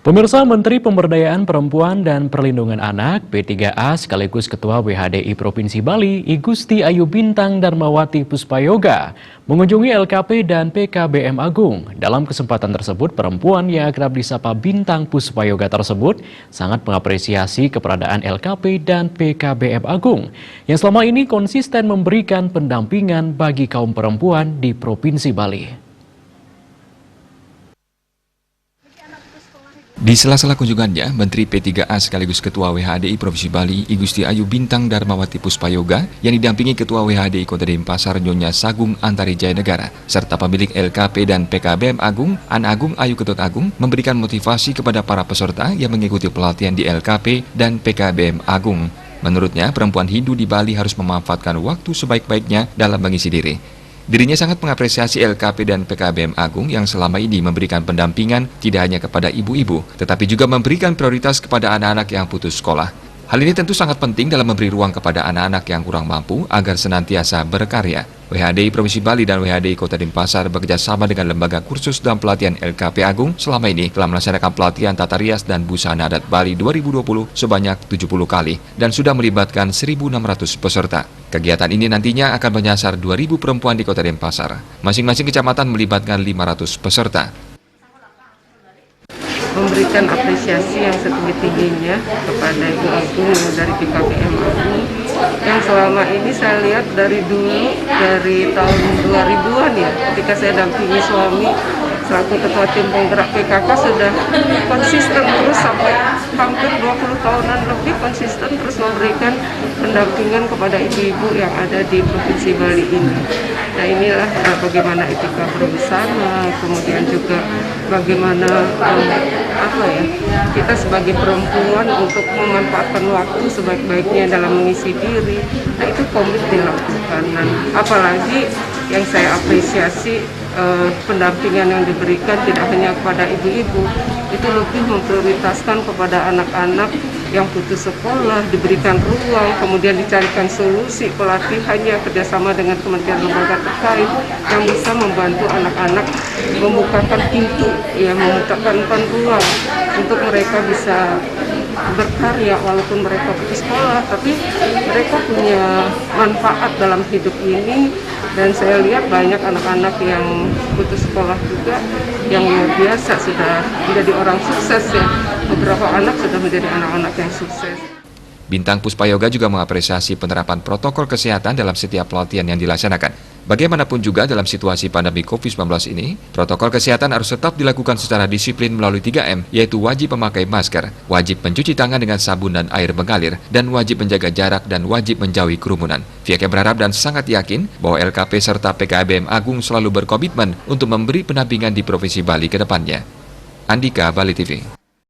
Pemirsa, Menteri Pemberdayaan Perempuan dan Perlindungan Anak P3A sekaligus Ketua WHDI Provinsi Bali, I Gusti Ayu Bintang Darmawati Puspayoga, mengunjungi LKP dan PKBM Agung. Dalam kesempatan tersebut, perempuan yang akrab disapa Bintang Puspayoga tersebut sangat mengapresiasi keberadaan LKP dan PKBM Agung yang selama ini konsisten memberikan pendampingan bagi kaum perempuan di Provinsi Bali. Di sela-sela kunjungannya, Menteri P3A sekaligus Ketua WHDI Provinsi Bali, I Gusti Ayu Bintang Darmawati Puspayoga, yang didampingi Ketua WHDI Kota Denpasar Nyonya Sagung Antarijaya Negara, serta pemilik LKP dan PKBM Agung, An Agung Ayu Ketut Agung, memberikan motivasi kepada para peserta yang mengikuti pelatihan di LKP dan PKBM Agung. Menurutnya, perempuan Hindu di Bali harus memanfaatkan waktu sebaik-baiknya dalam mengisi diri. Dirinya sangat mengapresiasi LKP dan PKBM Agung yang selama ini memberikan pendampingan tidak hanya kepada ibu-ibu, tetapi juga memberikan prioritas kepada anak-anak yang putus sekolah. Hal ini tentu sangat penting dalam memberi ruang kepada anak-anak yang kurang mampu agar senantiasa berkarya. WHDI Provinsi Bali dan WHDI Kota Denpasar bekerjasama dengan Lembaga Kursus dan Pelatihan LKP Agung selama ini telah melaksanakan pelatihan tata rias dan busana adat Bali 2020 sebanyak 70 kali dan sudah melibatkan 1.600 peserta. Kegiatan ini nantinya akan menyasar 2.000 perempuan di Kota Denpasar. Masing-masing kecamatan melibatkan 500 peserta. Memberikan apresiasi yang setinggi-tingginya kepada Ibu Agung dari PKBM Agung yang selama ini saya lihat dari dulu, dari tahun 2000-an ya, ketika saya dampingi suami selaku Ketua Tim Penggerak PKK sudah konsisten terus sampai hampir 20 tahunan lebih konsisten terus memberikan pendampingan kepada ibu-ibu yang ada di Provinsi Bali ini. Nah inilah bagaimana etika berbusana, kemudian juga bagaimana kita sebagai perempuan untuk memanfaatkan waktu sebaik-baiknya dalam mengisi diri. Nah itu komit dilakukan. Dan apalagi yang saya apresiasi pendampingan yang diberikan tidak hanya kepada ibu-ibu, itu lebih memprioritaskan kepada anak-anak yang putus sekolah, diberikan ruang, kemudian dicarikan solusi pelatihannya kerjasama dengan kementerian lembaga terkait yang bisa membantu anak-anak membukakan pintu, ya, membukakan ruang untuk mereka bisa berkarya walaupun mereka putus sekolah, tapi mereka punya manfaat dalam hidup ini. Dan saya lihat banyak anak-anak yang putus sekolah juga yang luar biasa sudah menjadi orang sukses ya. Beberapa anak sudah menjadi anak-anak yang sukses. Bintang Puspayoga juga mengapresiasi penerapan protokol kesehatan dalam setiap pelatihan yang dilaksanakan. Bagaimanapun juga dalam situasi pandemi COVID-19 ini, protokol kesehatan harus tetap dilakukan secara disiplin melalui 3M, yaitu wajib memakai masker, wajib mencuci tangan dengan sabun dan air mengalir, dan wajib menjaga jarak dan wajib menjauhi kerumunan. Pihaknya berharap dan sangat yakin bahwa LKP serta PKBM Agung selalu berkomitmen untuk memberi pendampingan di Provinsi Bali ke depannya. Andika, Bali TV.